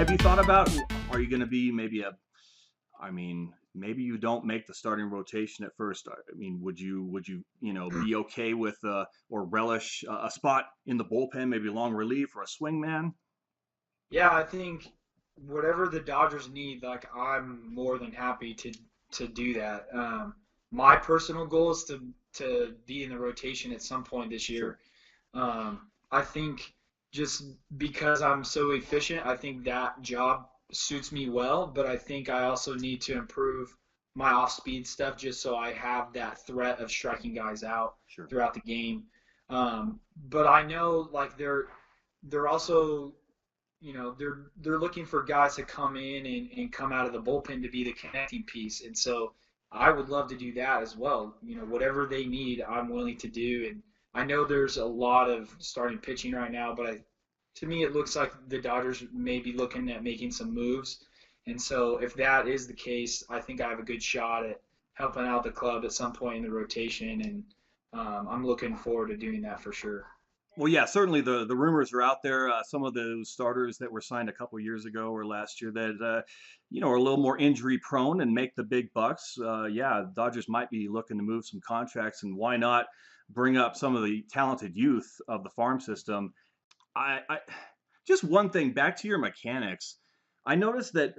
have you thought about, are you going to be maybe you don't make the starting rotation at first. I mean, would you be okay with or relish a spot in the bullpen, maybe long relief or a swing man? Yeah, I think whatever the Dodgers need, like I'm more than happy to do that. My personal goal is to be in the rotation at some point this Sure. year. I think just because I'm so efficient, I think that job suits me well, but I think I also need to improve my off-speed stuff just so I have that threat of striking guys out Sure. throughout the game. But I know like they're also they're looking for guys to come in and come out of the bullpen to be the connecting piece. And so I would love to do that as well. Whatever they need, I'm willing to do. And I know there's a lot of starting pitching right now, but to me, it looks like the Dodgers may be looking at making some moves. And so if that is the case, I think I have a good shot at helping out the club at some point in the rotation. And I'm looking forward to doing that for sure. Well, yeah, certainly the rumors are out there. Some of those starters that were signed a couple years ago or last year that are a little more injury prone and make the big bucks. Yeah, Dodgers might be looking to move some contracts, and why not bring up some of the talented youth of the farm system? I just one thing back to your mechanics. I noticed that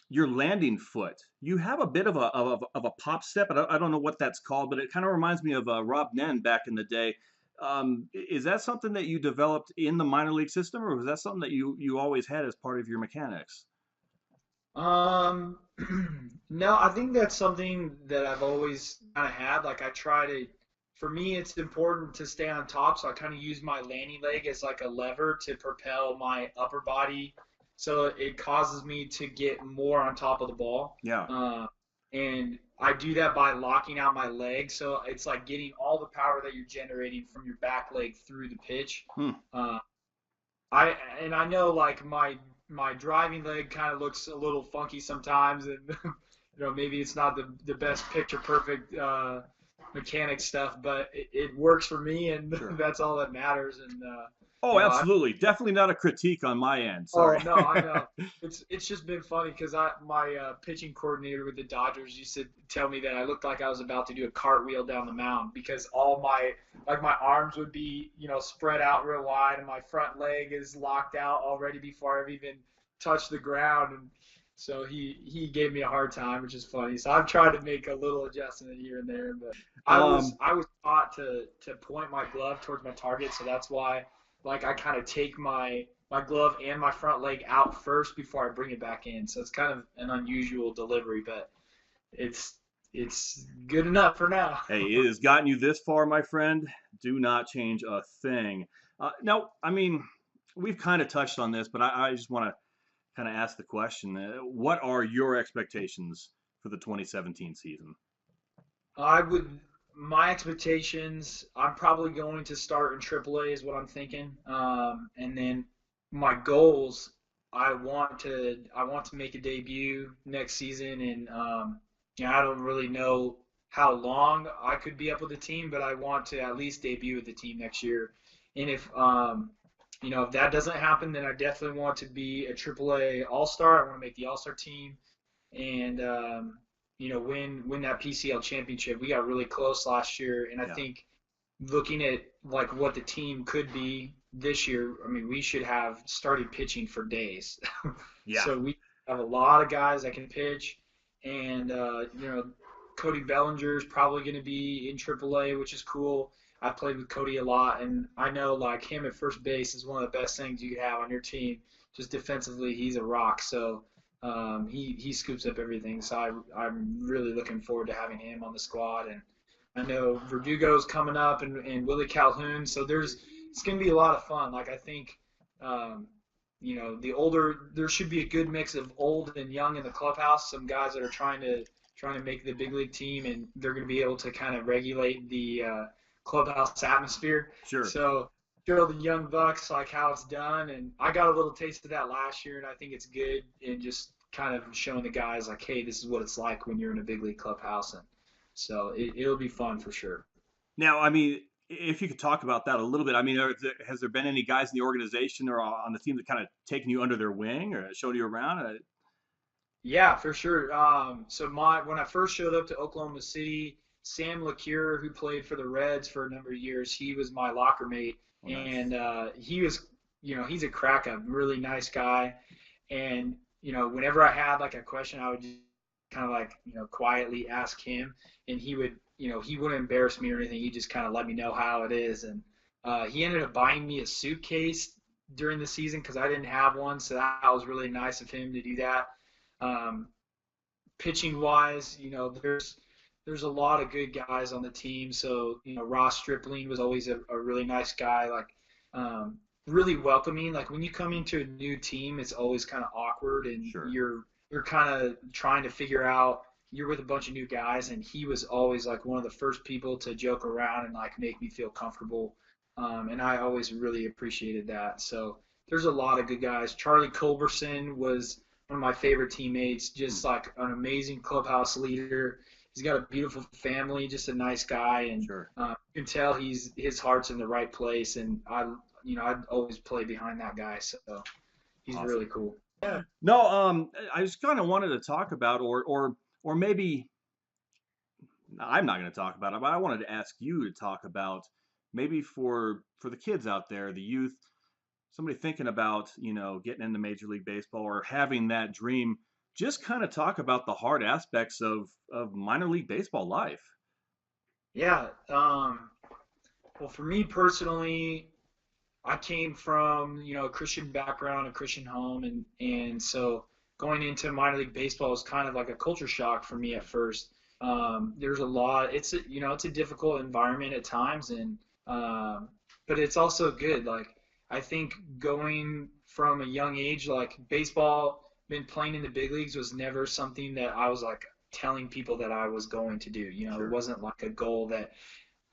your landing foot, you have a bit of a pop step, and I don't know what that's called, but it kind of reminds me of Rob Nen back in the day. Is that something that you developed in the minor league system, or was that something that you always had as part of your mechanics? Um, no, I think that's something that I've always kind of had. Like I try to, for me, it's important to stay on top, so I kind of use my landing leg as like a lever to propel my upper body, so it causes me to get more on top of the ball. Yeah. And I do that by locking out my leg, so it's like getting all the power that you're generating from your back leg through the pitch. Hmm. Uh, I know like my driving leg kind of looks a little funky sometimes, and maybe it's not the best picture perfect mechanic stuff, but it works for me, and Sure. that's all that matters. And Oh, you know, I absolutely. Definitely not a critique on my end. oh Sorry. no, I know. It's just been funny because my pitching coordinator with the Dodgers used to tell me that I looked like I was about to do a cartwheel down the mound because all my arms would be spread out real wide and my front leg is locked out already before I've even touched the ground. And so he gave me a hard time, which is funny. So I've tried to make a little adjustment here and there, but I was um, I was taught to point my glove towards my target, so that's why like I kind of take my glove and my front leg out first before I bring it back in. So it's kind of an unusual delivery, but it's it's good enough for now. Hey, it has gotten you this far, my friend. Do not change a thing. Now, I mean, we've kind of touched on this, but I just want to kind of ask the question: what are your expectations for the 2017 season? I would my expectations. I'm probably going to start in AAA is what I'm thinking, and then my goals. I want to make a debut next season, and I don't really know how long I could be up with the team, but I want to at least debut with the team next year. And if that doesn't happen, then I definitely want to be a AAA All Star. I want to make the All Star team, and win that PCL championship. We got really close last year, and I Yeah, think looking at like what the team could be this year, I mean, we should have started pitching for days. yeah, So we have a lot of guys that can pitch, and Cody Bellinger is probably going to be in AAA, which is cool. I've played with Cody a lot, and I know like him at first base is one of the best things you could have on your team. Just defensively, he's a rock. So he scoops up everything. So I'm really looking forward to having him on the squad. And I know Verdugo's coming up and Willie Calhoun. So it's going to be a lot of fun. Like I think um, there should be a good mix of old and young in the clubhouse. Some guys that are trying to make the big league team, and they're going to be able to kind of regulate the clubhouse atmosphere. sure. So show the young bucks like how it's done, and I got a little taste of that last year, and I think it's good, and just kind of showing the guys like, hey, this is what it's like when you're in a big league clubhouse, and so it'll be fun for sure. Now, I mean, if you could talk about that a little bit, I mean, has there been any guys in the organization or on the team that kind of taken you under their wing or showed you around? Yeah, for sure. So when I first showed up to Oklahoma City, Sam LaCure, who played for the Reds for a number of years, he was my locker mate, Oh, nice. and he was, he's a crack, a really nice guy, and whenever I had like a question, I would just kind of like quietly ask him, and he would, he wouldn't embarrass me or anything. He just kind of let me know how it is, and he ended up buying me a suitcase during the season because I didn't have one, so that was really nice of him to do that. Um, Pitching wise, there's a lot of good guys on the team. So Ross Stripling was always a really nice guy, like really welcoming. Like when you come into a new team, it's always kind of awkward, and Sure. you're kind of trying to figure out. You're with a bunch of new guys, and he was always like one of the first people to joke around and like make me feel comfortable. And I always really appreciated that. So there's a lot of good guys. Charlie Culberson was one of my favorite teammates, Hmm. just like an amazing clubhouse leader. He's got a beautiful family, just a nice guy, and Sure. you can tell his heart's in the right place. And I'd always play behind that guy, so he's Awesome. really cool. Yeah, No, I just kind of wanted to talk about, or maybe I'm not going to talk about it, but I wanted to ask you to talk about maybe for the kids out there, the youth, somebody thinking about getting into Major League Baseball or having that dream. Just kind of talk about the hard aspects of minor league baseball life. yeah. Well, for me personally, I came from a Christian background, a Christian home, and so going into minor league baseball was kind of like a culture shock for me at first. There's a lot. It's a difficult environment at times, and but it's also good. Like I think going from a young age, like baseball, been playing in the big leagues was never something that I was like telling people that I was going to do. It Sure. wasn't like a goal that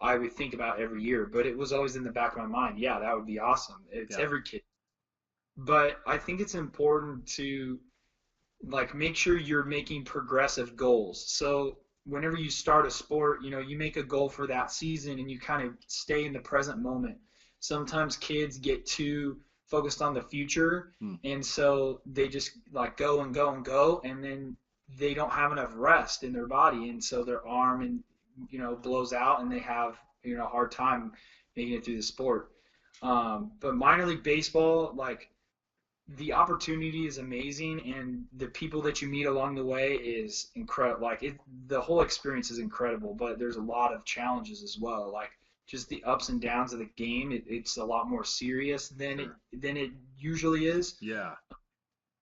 I would think about every year, but it was always in the back of my mind. Yeah, that would be awesome. It's Yeah. every kid. But I think it's important to like make sure you're making progressive goals. So whenever you start a sport, you make a goal for that season and you kind of stay in the present moment. Sometimes kids get too focused on the future, Hmm. and so they just like go and go and go, and then they don't have enough rest in their body, and so their arm and blows out, and they have a hard time making it through the sport. But minor league baseball, like the opportunity is amazing, and the people that you meet along the way is incredible. Like the whole experience is incredible, but there's a lot of challenges as well. Like just the ups and downs of the game. It's a lot more serious Sure. than it usually is, Yeah.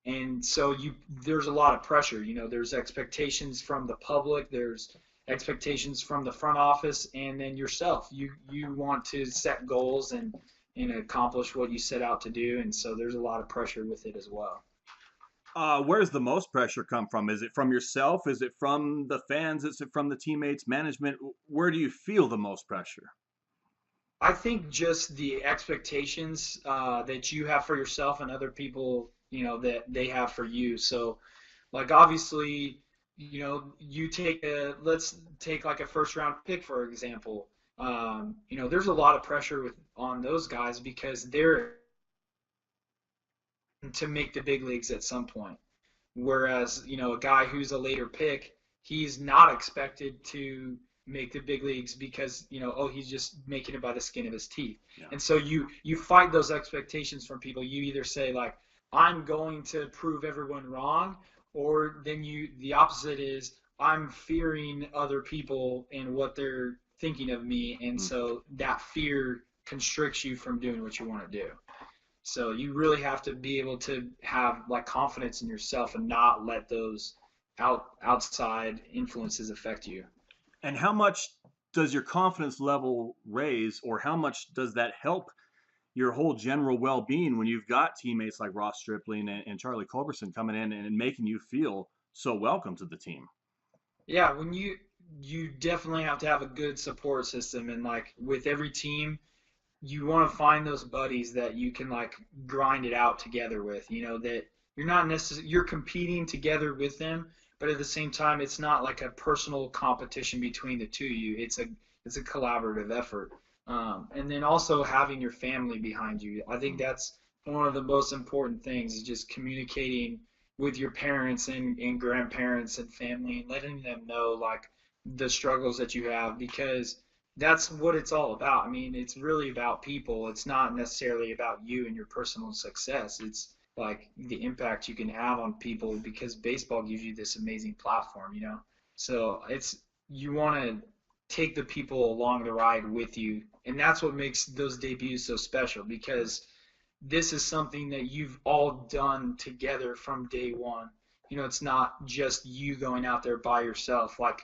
and so there's a lot of pressure. There's expectations from the public. There's expectations from the front office, and then yourself. You want to set goals and accomplish what you set out to do, and so there's a lot of pressure with it as well. Where's the most pressure come from? Is it from yourself? Is it from the fans? Is it from the teammates, management? Where do you feel the most pressure? I think just the expectations that you have for yourself and other people, that they have for you. So, like obviously, you take let's take like a first round pick for example. There's a lot of pressure on those guys because they're to make the big leagues at some point. Whereas, a guy who's a later pick, he's not expected to make the big leagues because, oh, he's just making it by the skin of his teeth. Yeah. And so you fight those expectations from people. You either say like, I'm going to prove everyone wrong, or then the opposite is I'm fearing other people and what they're thinking of me, and Mm. so that fear constricts you from doing what you want to do. So you really have to be able to have like confidence in yourself and not let those outside influences affect you. And how much does your confidence level raise, or how much does that help your whole general well-being when you've got teammates like Ross Stripling and Charlie Culberson coming in and making you feel so welcome to the team? Yeah, when you definitely have to have a good support system, and like with every team, you want to find those buddies that you can like grind it out together with. That you're not necessarily you're competing together with them, but at the same time, it's not like a personal competition between the two of you. It's a collaborative effort. And then also having your family behind you. I think Mm. that's one of the most important things is just communicating with your parents and grandparents and family and letting them know like the struggles that you have because that's what it's all about. I mean, it's really about people. It's not necessarily about you and your personal success. It's like the impact you can have on people because baseball gives you this amazing platform, you know? So it's you want to take the people along the ride with you. And that's what makes those debuts so special because this is something that you've all done together from day one. You know, it's not just you going out there by yourself. Like,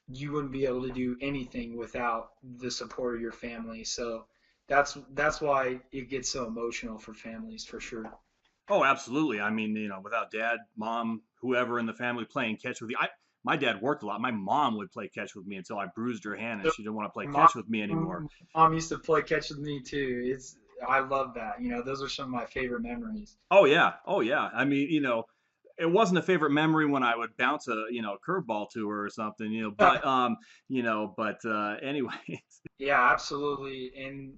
you wouldn't be able to do anything without the support of your family. So that's why it gets so emotional for families for sure. Oh, absolutely. I mean, without dad, mom, whoever in the family playing catch with you, my dad worked a lot. My mom would play catch with me until I bruised her hand and So she didn't want to play mom, catch with me anymore. mom used to play catch with me too. It's I love that. You know, those are some of my favorite memories. Oh yeah, oh yeah. I mean, it wasn't a favorite memory when I would bounce a curveball to her or something, but anyway. Yeah, absolutely. And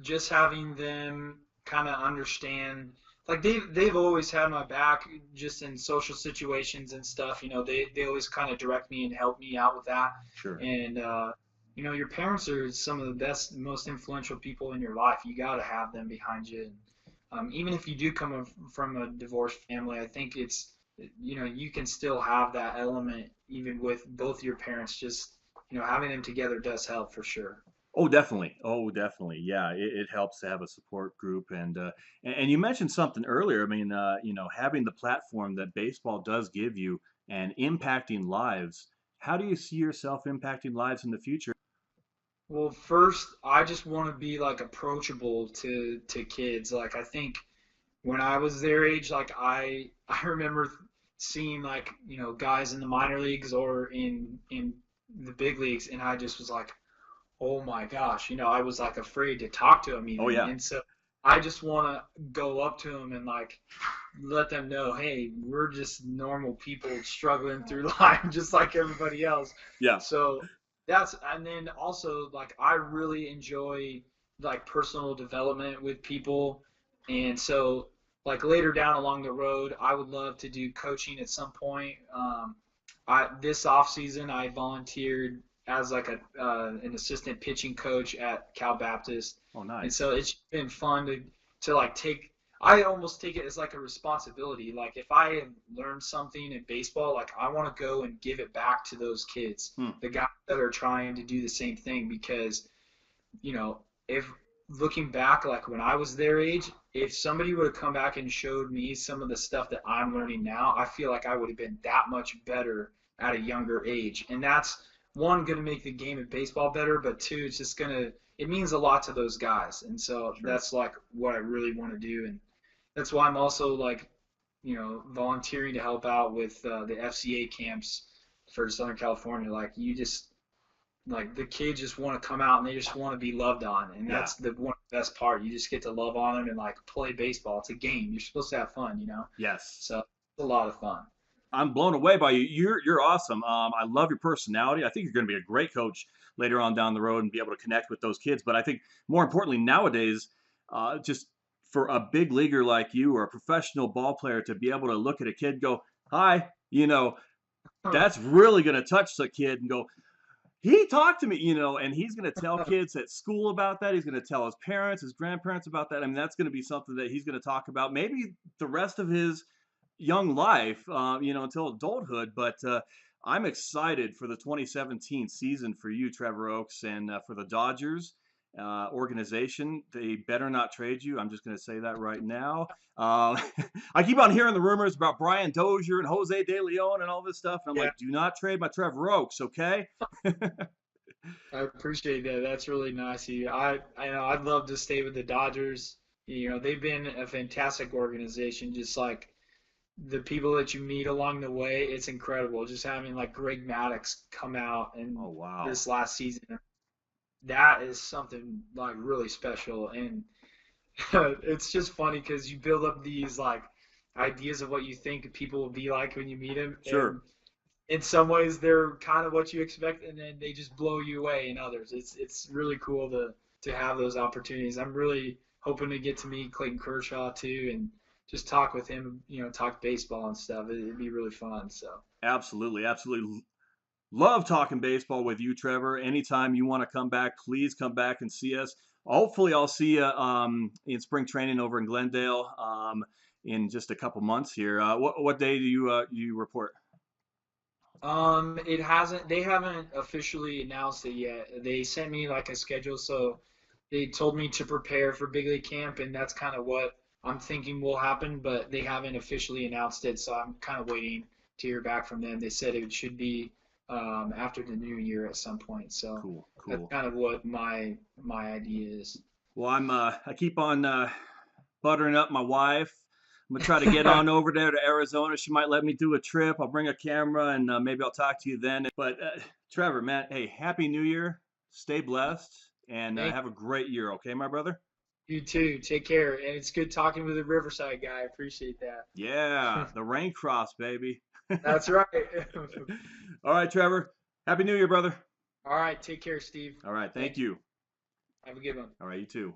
just having them kind of understand, like they've always had my back just in social situations and stuff. You know, they always kind of direct me and help me out with that. Sure. And you know, your parents are some of the best, most influential people in your life. You got to have them behind you. And even if you do from a divorced family, I think it's you know you can still have that element even with both your parents. Just you know, having them together does help for sure. Oh, definitely. Oh, definitely. Yeah, it helps to have a support group, and you mentioned something earlier. I mean, having the platform that baseball does give you and impacting lives. How do you see yourself impacting lives in the future? Well, first, I just want to be like approachable to kids. Like I think when I was their age, like I remember seeing like, you know, guys in the minor leagues or in the big leagues and I just was like, "Oh my gosh," you know, I was like afraid to talk to them Oh even. yeah, And so I just want to go up to them and like let them know, "Hey, we're just normal people struggling through life just like everybody else." yeah, So that's and then also like I really enjoy like personal development with people, and so like later down along the road, I would love to do coaching at some point. I this off season I volunteered as like a an assistant pitching coach at Cal Baptist, oh and nice, so it's been fun to like take. I almost take it as like a responsibility. Like if I have learned something in baseball, like I want to go and give it back to those kids, hmm, the guys that are trying to do the same thing. Because you know, if looking back, like when I was their age, if somebody would have come back and showed me some of the stuff that I'm learning now, I feel like I would have been that much better at a younger age. And that's one going to make the game of baseball better, but two, it's just going to it means a lot to those guys. And so sure. that's like what I really want to do, and that's why I'm also like, you know, volunteering to help out with the FCA camps for Southern California. Like you just like the kids just want to come out and they just want to be loved on, and Yeah, that's the one best part. You just get to love on them and like play baseball. It's a game. You're supposed to have fun, you know. yes. So it's a lot of fun. I'm blown away by you. You're awesome. I love your personality. I think you're going to be a great coach later on down the road and be able to connect with those kids. But I think more importantly nowadays, just for a big leaguer like you or a professional ball player to be able to look at a kid, and go, "Hi," that's really going to touch the kid and go, he talked to me, and he's going to tell kids at school about that. He's going to tell his parents, his grandparents about that. I mean, that's going to be something that he's going to talk about maybe the rest of his young life, until adulthood. But I'm excited for the 2017 season for you, Trevor Oaks, and for the Dodgers organization. They better not trade you. I'm just going to say that right now. I keep on hearing the rumors about Brian Dozier and Jose De Leon and all this stuff. And I'm Yeah, like, do not trade my Trevor Oaks, okay? I appreciate that. That's really nice of you. I know I'd love to stay with the Dodgers. You know, they've been a fantastic organization. Just like the people that you meet along the way, it's incredible. Just having like Greg Maddux come out and Oh, wow. this last season, that is something like really special. And it's just funny because you build up these like ideas of what you think people will be like when you meet them, Sure. and in some ways they're kind of what you expect, and then they just blow you away in others. It's really cool to have those opportunities. I'm really hoping to get to meet Clayton Kershaw too, and just talk with him. Talk baseball and stuff. It'd be really fun. So Absolutely, absolutely. Love talking baseball with you, Trevor. Anytime you want to come back, please come back and see us. Hopefully, I'll see you in spring training over in Glendale in just a couple months here. What day do you report? it hasn't. They haven't officially announced it yet. They sent me like a schedule, so they told me to prepare for big league camp, and that's kind of what I'm thinking will happen. But they haven't officially announced it, so I'm kind of waiting to hear back from them. They said it should be after the new year at some point. So Cool, that's cool. kind of what my idea is. Well, I keep on buttering up my wife. I'm gonna try to get on over there to Arizona. She might let me do a trip. I'll bring a camera and maybe I'll talk to you then. But Trevor, man, hey, happy New Year. Stay blessed and Thank have a great year. Okay, my brother. you too. Take care, and it's good talking with a Riverside guy. I appreciate that. Yeah, the rain cross, baby. That's right. All right, Trevor. Happy New Year, brother. All right, take care, Steve. All right, thank Thanks. you. Have a good one. All right, you too.